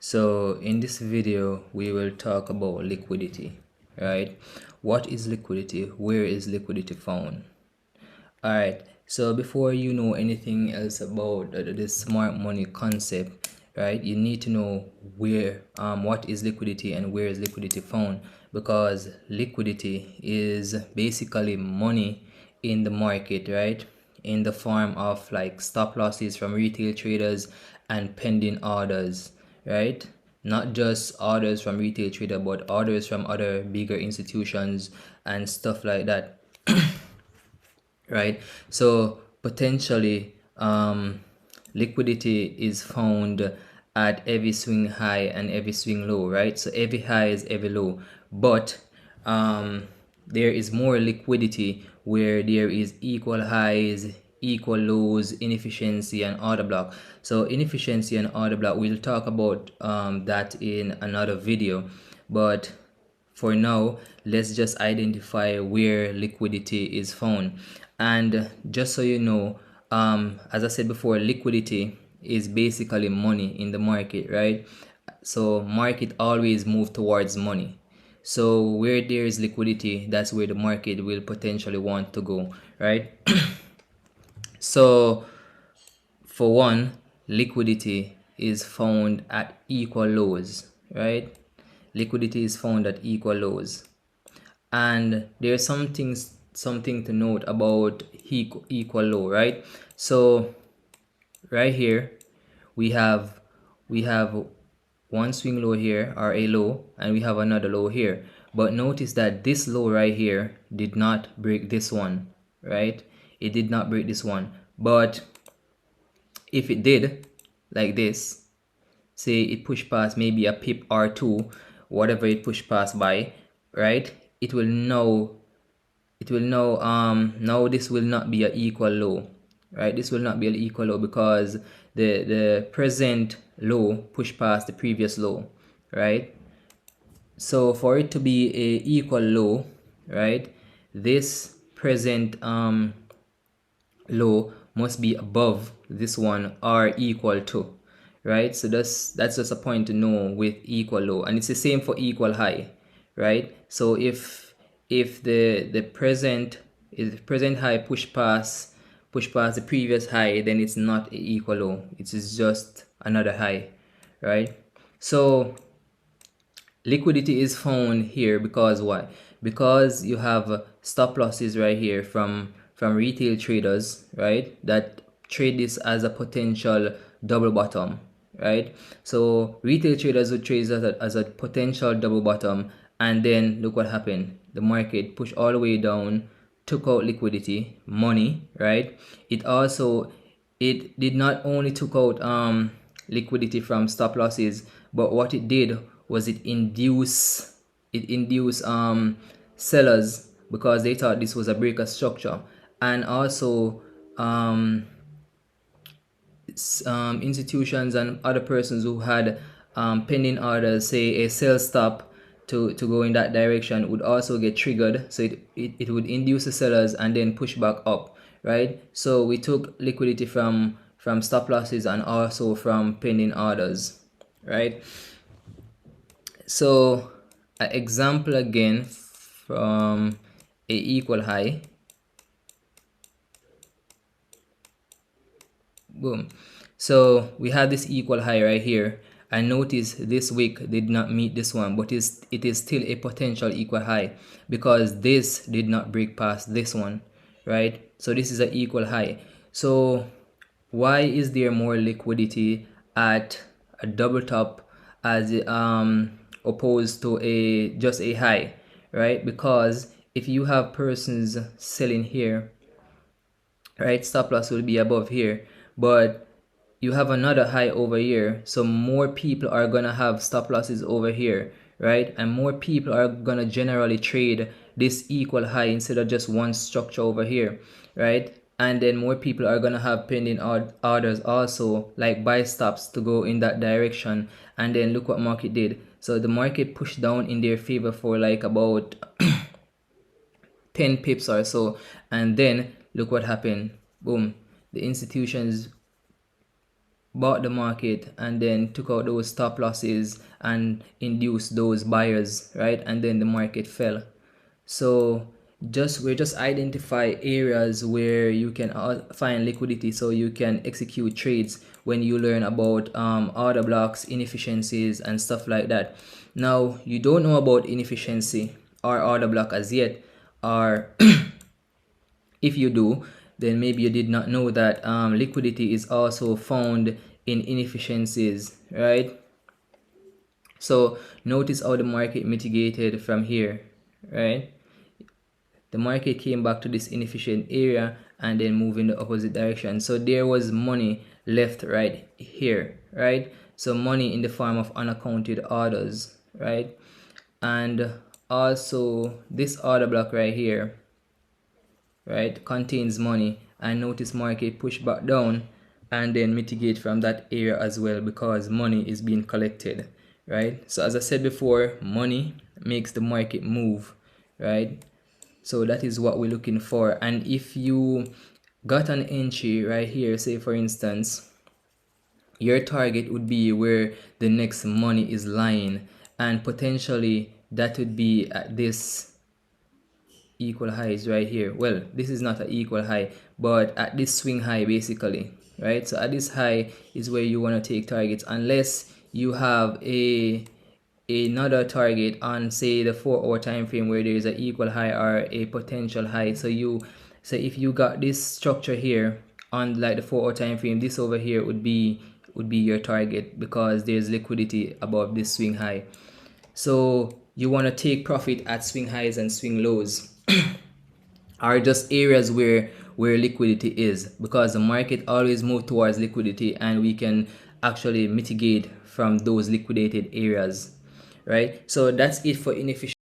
So in this video we will talk about liquidity, right? What is liquidity? Where is liquidity found? All right, so before you know anything else about the smart money concept, right, you need to know where what is liquidity and where is liquidity found, because liquidity is basically money in the market, right, in the form of like stop losses from retail traders and pending orders, right? Not just orders from retail trader, but orders from other bigger institutions and stuff like that, right? So potentially, liquidity is found at every swing high and every swing low, right? So every high is every low, but there is more liquidity where there is equal highs, equal lows, inefficiency, and order block. So inefficiency and order block, we'll talk about that in another video, but for now, let's just identify where liquidity is found. And just so you know, as I said before, liquidity is basically money in the market, right? So market always move towards money. So where there is liquidity, that's where the market will potentially want to go, right? So for one, liquidity is found at equal lows, right? Liquidity is found at equal lows. And there's something to note about equal low, right? So right here we have we have one swing low here, or a low, and we have another low here, but notice that this low right here did not break this one, right? It did not break this one, but if it did, like this, say it pushed past maybe a pip or two, whatever it pushed past by, right, now this will not be an equal low, right? This will not be an equal low because the present low pushed past the previous low, right? So for it to be a equal low, right, this present low must be above this one or equal to, right? So that's just a point to know with equal low, and it's the same for equal high, right? So if the present high push past the previous high, then it's not a equal low, it is just another high, right? So liquidity is found here because why? Because you have stop losses right here from retail traders, right, that trade this as a potential double bottom, right? So retail traders would trade as a potential double bottom, and then look what happened. The market pushed all the way down, took out liquidity, money, right? It did not only took out liquidity from stop losses, but what it did was it induced sellers, because they thought this was a breaker structure, and also institutions and other persons who had pending orders, say a sell stop to go in that direction, would also get triggered. So it would induce the sellers and then push back up, right? So we took liquidity from stop losses and also from pending orders, right? So an example again from a equal high, boom. So we have this equal high right here, and notice this wick did not meet this one, but it is still a potential equal high because this did not break past this one, right? So this is an equal high. So why is there more liquidity at a double top as opposed to a just a high, right? Because if you have persons selling here, right, stop loss will be above here, but you have another high over here, so more people are gonna have stop losses over here, right? And more people are gonna generally trade this equal high instead of just one structure over here, right? And then more people are gonna have pending orders also, like buy stops to go in that direction. And then look what market did. So the market pushed down in their favor for like about 10 pips or so, and then look what happened. Boom, the institutions bought the market and then took out those stop losses and induced those buyers, right? And then the market fell. So we just identify areas where you can find liquidity so you can execute trades when you learn about order blocks, inefficiencies, and stuff like that. Now you don't know about inefficiency or order block as yet, or if you do, then maybe you did not know that liquidity is also found in inefficiencies, right? So notice how the market mitigated from here, right? The market came back to this inefficient area and then moved in the opposite direction. So there was money left right here, right? So money in the form of unaccounted orders, right? And also this order block right here, right, contains money. And notice market push back down and then mitigate from that area as well, because money is being collected, right? So as I said before, money makes the market move, right? So that is what we're looking for. And if you got an entry right here, say for instance, your target would be where the next money is lying, and potentially that would be at this equal highs right here. Well, this is not an equal high, but at this swing high basically, right? So at this high is where you want to take targets, unless you have another target on, say, the 4 hour time frame where there is an equal high or a potential high. So if you got this structure here on like the 4 hour time frame, this over here would be your target, because there's liquidity above this swing high. So you want to take profit at swing highs and swing lows are just areas where liquidity is, because the market always move towards liquidity, and we can actually mitigate from those liquidated areas, right? So that's it for inefficient